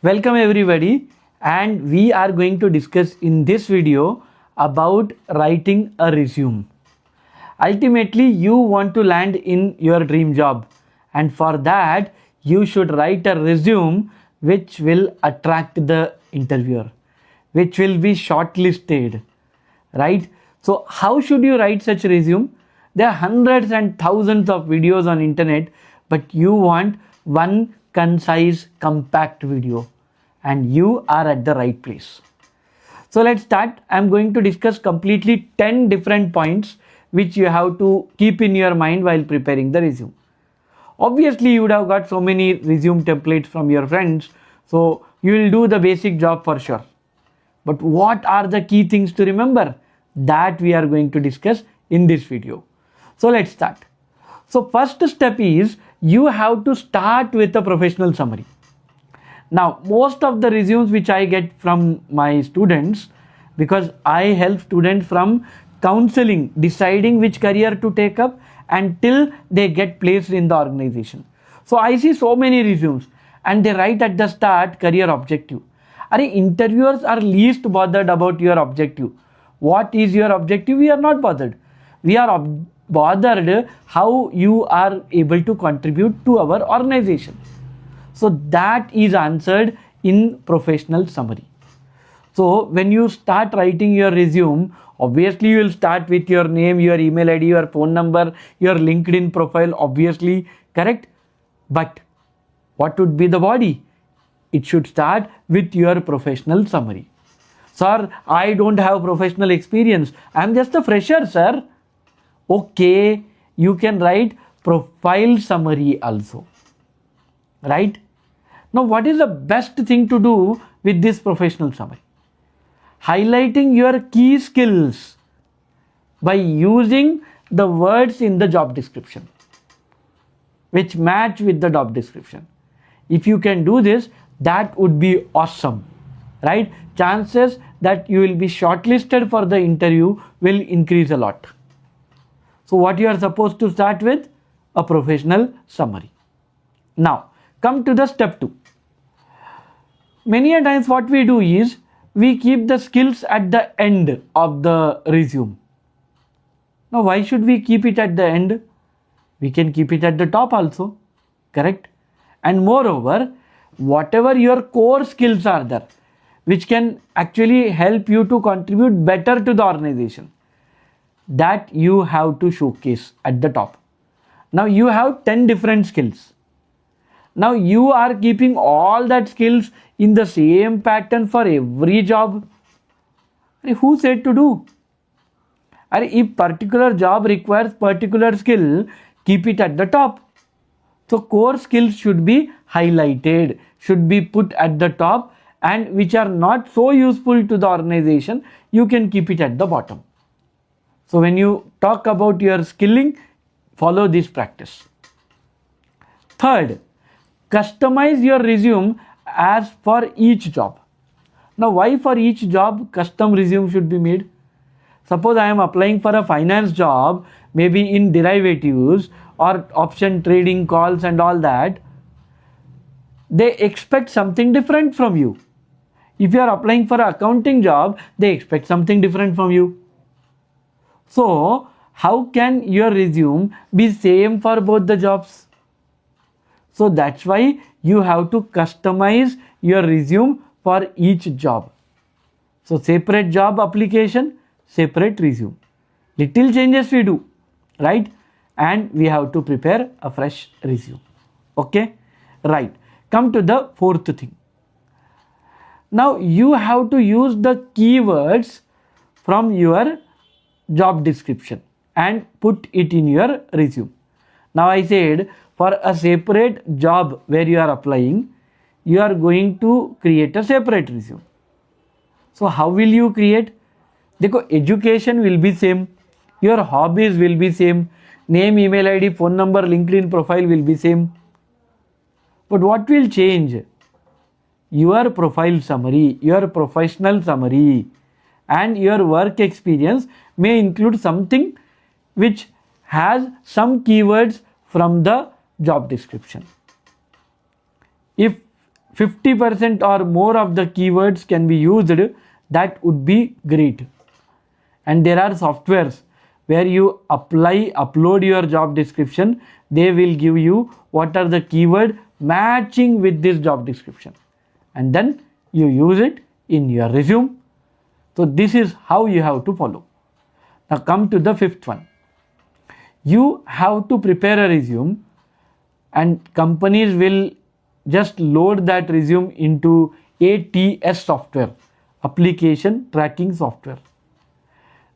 Welcome everybody, and we are going to discuss in this video about writing a resume. Ultimately, you want to land in your dream job, and for that you should write a resume which will attract the interviewer, which will be shortlisted, right? So how should you write such resume? There are hundreds and thousands of videos on internet, but you want one concise, compact video, and you are at the right place. So let's start. I'm going to discuss completely 10 different points which you have to keep in your mind while preparing the resume. Obviously, you would have got so many resume templates from your friends, so you will do the basic job for sure. But what are the key things to remember? That we are going to discuss in this video. So let's start. So first step is you have to start with a professional summary. Now, most of the resumes which I get from my students, because I help students from counseling, deciding which career to take up until they get placed in the organization. So I see so many resumes and they write at the start career objective. Interviewers are least bothered about your objective. What is your objective? We are not bothered. We are bothered how you are able to contribute to our organization. So that is answered in professional summary. So when you start writing your resume, obviously you will start with your name, your email ID, your phone number, your LinkedIn profile, obviously, correct? But what would be the body? It should start with your professional summary. Sir, I don't have professional experience. I am just a fresher, sir. Okay, you can write profile summary also. Right? Now, what is the best thing to do with this professional summary? Highlighting your key skills by using the words in the job description which match with the job description. If you can do this, that would be awesome, right? Chances that you will be shortlisted for the interview will increase a lot. So what you are supposed to start with? A professional summary. Now, come to the step 2. Many a times what we do is we keep the skills at the end of the resume. Now, why should we keep it at the end? We can keep it at the top also, correct? And moreover, whatever your core skills are there, which can actually help you to contribute better to the organization, that you have to showcase at the top. Now you have 10 different skills. Now you are keeping all that skills in the same pattern for every job. Who said to do? If particular job requires particular skill, keep it at the top. So core skills should be highlighted, should be put at the top, and which are not so useful to the organization, you can keep it at the bottom. So when you talk about your skilling, follow this practice. Third, customize your resume as for each job. Now, why for each job custom resume should be made? Suppose I am applying for a finance job, maybe in derivatives or option trading calls and all that. They expect something different from you. If you are applying for an accounting job, they expect something different from you. So, how can your resume be same for both the jobs? So that's why you have to customize your resume for each job. So separate job application, separate resume. Little changes we do, right? And we have to prepare a fresh resume. Okay, right. Come to the fourth thing. Now you have to use the keywords from your job description and put it in your resume. Now I said for a separate job where you are applying, you are going to create a separate resume. So how will you create? Dekho, education will be same, your hobbies will be same, name, email ID, phone number, LinkedIn profile will be same. But what will change? Your profile summary, your professional summary, and your work experience may include something which has some keywords from the job description. If 50% or more of the keywords can be used, that would be great. And there are softwares where you upload your job description, they will give you what are the keyword matching with this job description, and then you use it in your resume. So this is how you have to follow. Now come to the fifth one. You have to prepare a resume, and companies will just load that resume into ATS software, application tracking software.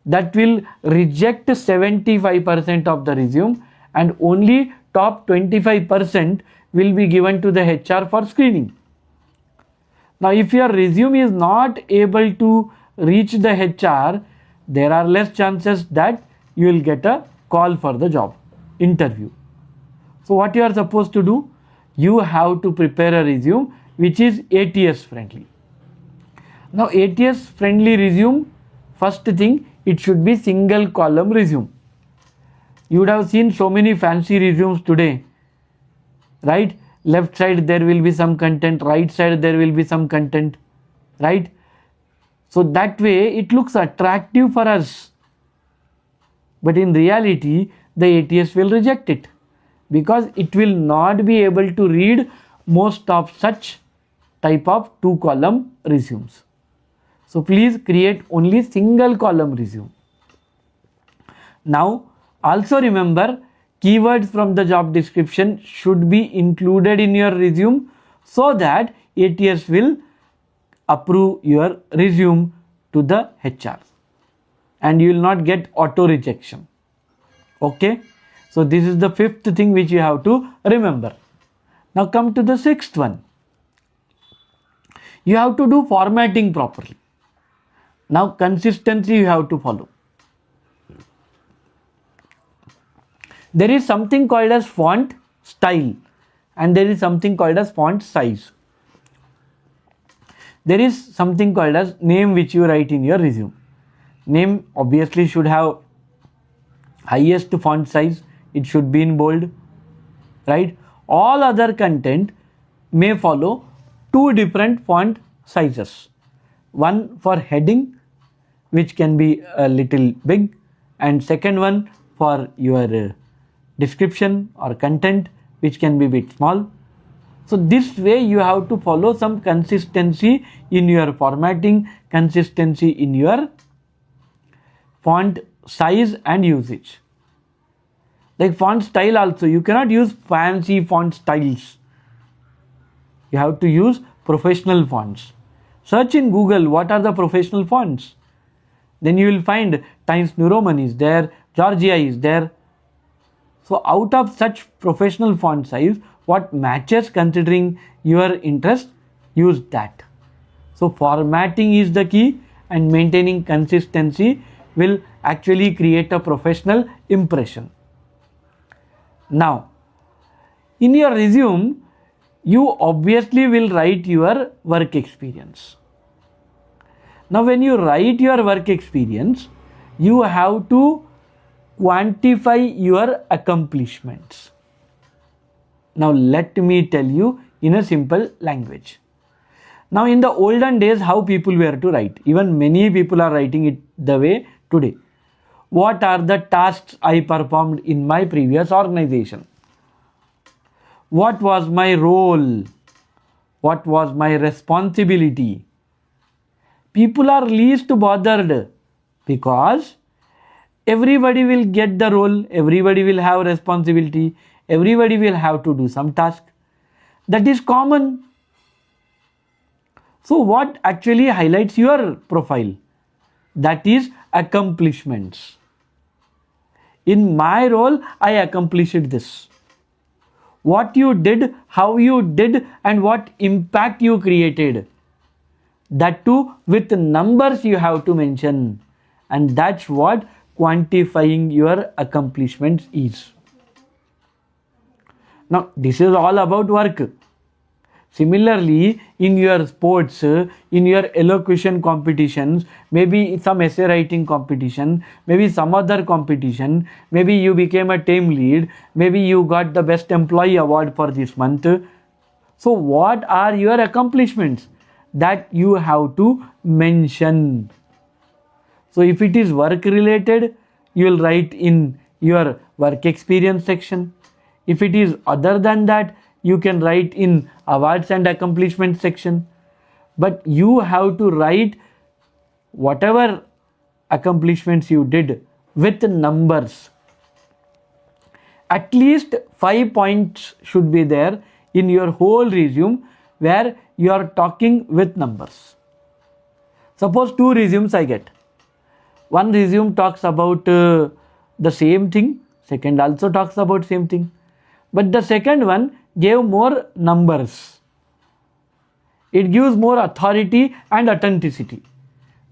That will reject 75% of the resume, and only top 25% will be given to the HR for screening. Now if your resume is not able to reach the HR, there are less chances that you will get a call for the job interview. So what you are supposed to do? You have to prepare a resume which is ATS friendly. Now ATS friendly resume, first thing, it should be single column resume. You would have seen so many fancy resumes today, right? Left side there will be some content, right side there will be some content, right? So that way it looks attractive for us, but in reality the ATS will reject it, because it will not be able to read most of such type of 2-column resumes. So please create only single column resume. Now also remember, keywords from the job description should be included in your resume so that ATS will approve your resume to the HR and you will not get auto rejection. Okay, so this is the fifth thing which you have to remember. Now come to the sixth one. You have to do formatting properly. Now consistency you have to follow. There is something called as font style and there is something called as font size. There is something called as name which you write in your resume. Name obviously should have highest font size, it should be in bold, right? All other content may follow two different font sizes. One for heading, which can be a little big, and second one for your description or content, which can be a bit small. So this way you have to follow some consistency in your formatting, consistency in your font size and usage. Like font style also, you cannot use fancy font styles. You have to use professional fonts. Search in Google what are the professional fonts. Then you will find Times New Roman is there, Georgia is there. So out of such professional font size, what matches considering your interest, use that. So formatting is the key and maintaining consistency will actually create a professional impression. Now, in your resume, you obviously will write your work experience. Now, when you write your work experience, you have to quantify your accomplishments. Now, let me tell you in a simple language. Now, in the olden days, how people were to write, even many people are writing it the way today. What are the tasks I performed in my previous organization? What was my role? What was my responsibility? People are least bothered because everybody will get the role, everybody will have responsibility, everybody will have to do some task. That is common. So what actually highlights your profile? That is accomplishments. In my role, I accomplished this. What you did, how you did, and what impact you created. That too with numbers you have to mention. And that's what quantifying your accomplishments is. Now, this is all about work. Similarly, in your sports, in your elocution competitions, maybe some essay writing competition, maybe some other competition, maybe you became a team lead, maybe you got the best employee award for this month. So what are your accomplishments that you have to mention? So if it is work related, you will write in your work experience section. If it is other than that, you can write in awards and accomplishments section. But you have to write whatever accomplishments you did with numbers. At least 5 points should be there in your whole resume where you are talking with numbers. Suppose 2 resumes I get. One resume talks about the same thing, second also talks about same thing, but the second one gave more numbers. It gives more authority and authenticity.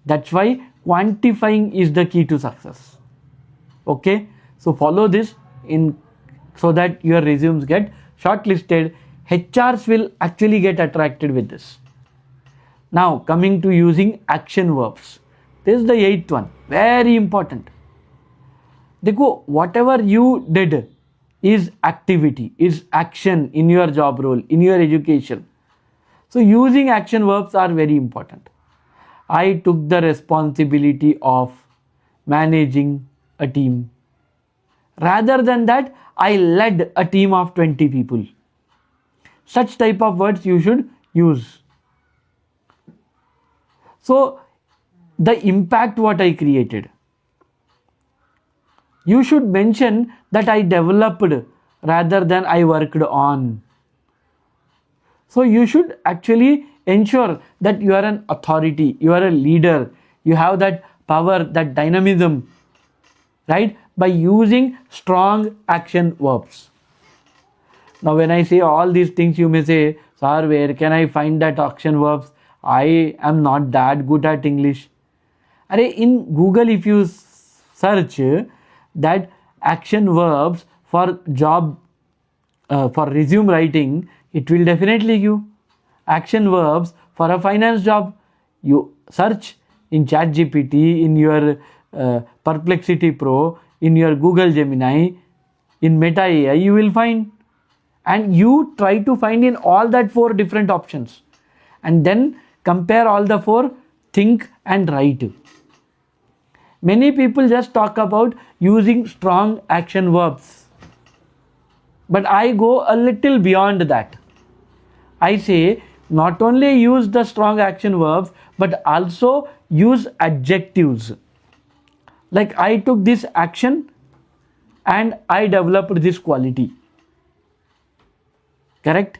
That's why quantifying is the key to success. Okay, so follow this in so that your resumes get shortlisted. HRs will actually get attracted with this. Now coming to using action verbs. This is the 8th one, very important. Dekho, whatever you did is activity, is action in your job role, in your education. So using action verbs are very important. I took the responsibility of managing a team. Rather than that, I led a team of 20 people. Such type of words you should use. So the impact what I created. You should mention that I developed rather than I worked on. So you should actually ensure that you are an authority, you are a leader, you have that power, that dynamism, right? By using strong action verbs. Now when I say all these things, you may say, sir, where can I find that action verbs? I am not that good at English. In Google, if you search that action verbs for job, for resume writing, it will definitely give action verbs for a finance job. You search in ChatGPT, in your Perplexity Pro, in your Google Gemini, in Meta AI, you will find. And you try to find in all that 4 different options. And then compare all the 4, think and write. Many people just talk about using strong action verbs. But I go a little beyond that. I say not only use the strong action verbs, but also use adjectives. Like I took this action and I developed this quality. Correct?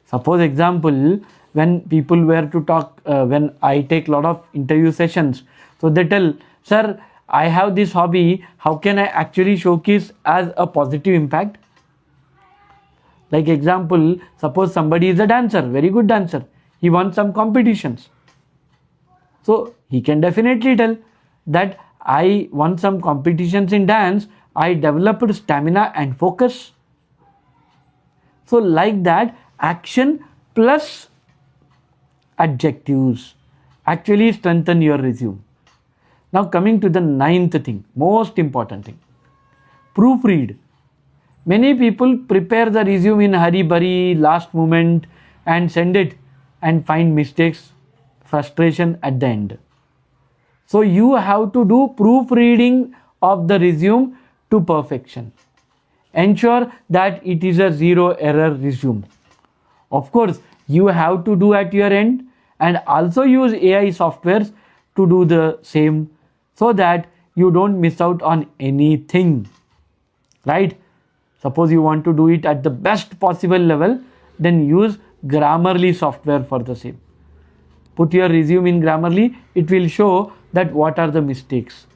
Suppose example, when people were to talk, when I take lot of interview sessions, so they tell, sir, I have this hobby, how can I actually showcase as a positive impact? Like example, suppose somebody is a dancer, very good dancer, he won some competitions. So he can definitely tell that I won some competitions in dance, I developed stamina and focus. So like that, action plus adjectives actually strengthen your resume. Now coming to the 9th thing, most important thing, proofread. Many people prepare the resume in hurry-burry, last moment and send it and find mistakes, frustration at the end. So you have to do proofreading of the resume to perfection. Ensure that it is a 0 error resume. Of course, you have to do at your end and also use AI softwares to do the same so that you don't miss out on anything, right? Suppose you want to do it at the best possible level, then use Grammarly software for the same. Put your resume in Grammarly, it will show that what are the mistakes.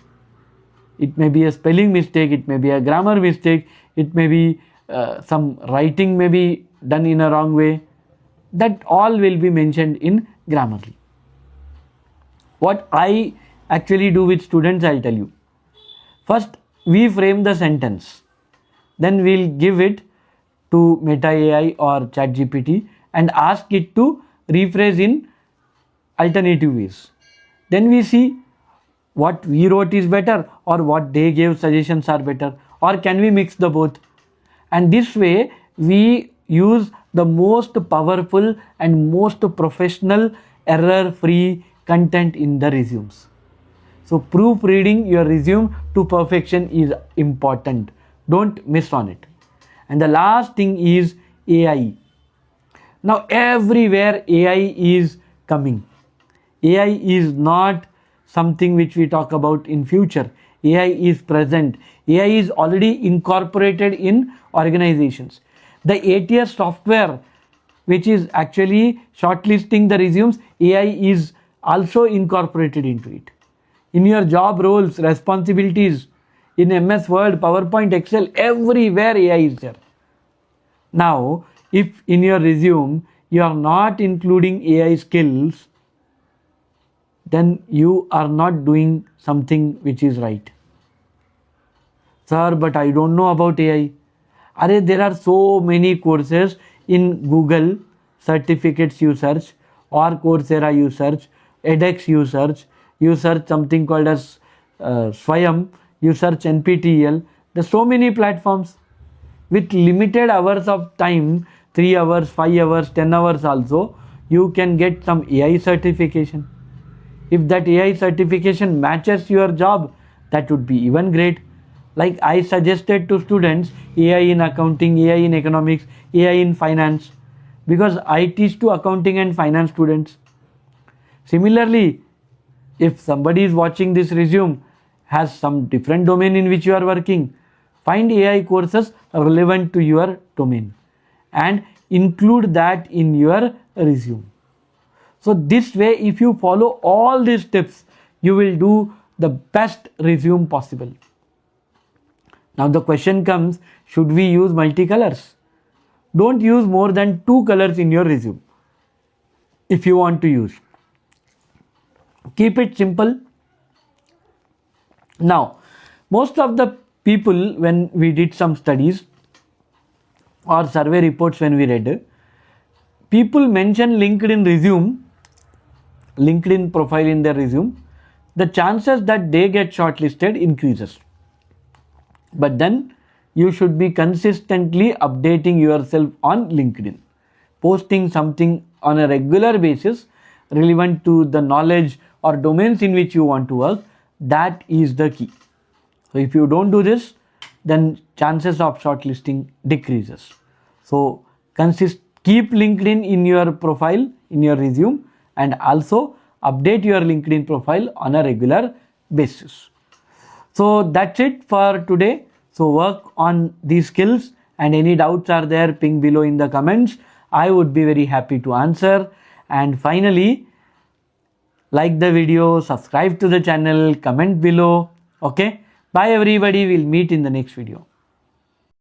It may be a spelling mistake, it may be a grammar mistake, it may be some writing may be done in a wrong way. That all will be mentioned in Grammarly. What I actually do with students, I'll tell you. First, we frame the sentence. Then we'll give it to Meta AI or ChatGPT and ask it to rephrase in alternative ways. Then we see what we wrote is better or what they gave suggestions are better, or can we mix the both. And this way we use the most powerful and most professional error-free content in the resumes. So proofreading your resume to perfection is important. Don't miss on it. And the last thing is AI. Now everywhere AI is coming. AI is not something which we talk about in future. AI is present. AI is already incorporated in organizations. The ATS software, which is actually shortlisting the resumes, AI is also incorporated into it. In your job roles, responsibilities, in MS Word, PowerPoint, Excel, everywhere AI is there. Now, if in your resume you are not including AI skills, then you are not doing something which is right. Sir, but I don't know about AI. There are so many courses in Google, certificates you search, or Coursera you search, edX you search something called as Swayam, you search NPTEL. There's so many platforms with limited hours of time, 3 hours, 5 hours, 10 hours also, you can get some AI certification. If that AI certification matches your job, that would be even great. Like I suggested to students, AI in accounting, AI in economics, AI in finance, because I teach to accounting and finance students. Similarly, if somebody is watching this resume, has some different domain in which you are working, find AI courses relevant to your domain and include that in your resume. So this way, if you follow all these tips, you will do the best resume possible. Now the question comes, should we use multicolors? Don't use more than 2 colors in your resume if you want to use. Keep it simple. Now, most of the people, when we did some studies or survey reports when we read, people mention LinkedIn resume, LinkedIn profile in their resume, the chances that they get shortlisted increases. But then you should be consistently updating yourself on LinkedIn, posting something on a regular basis relevant to the knowledge or domains in which you want to work. That is the key. So if you don't do this, then chances of shortlisting decreases. So keep LinkedIn in your profile, in your resume, and also update your LinkedIn profile on a regular basis. So that's it for today. So work on these skills, and any doubts are there, ping below in the comments. I would be very happy to answer. And finally, like the video, subscribe to the channel, comment below. Okay. Bye everybody. We'll meet in the next video.